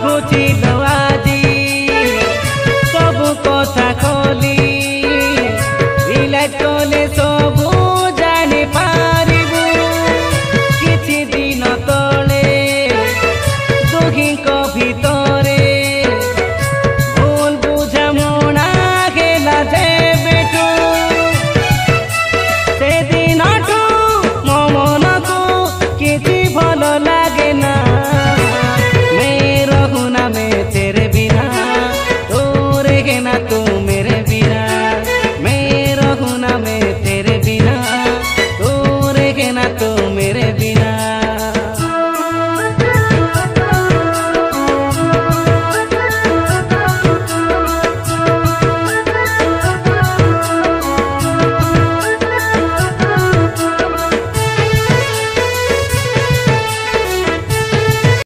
কহুছিল আজি সবু কথা খলি রিলাইজ কলে সবু জানি পারিবু কিছু দিন তলে দুহিঁক ভিতরে ভুল বুঝামଣା গেলা যেবেঠু সেদিনঠু ମୋ ମନକୁ କିଛି ଭଲ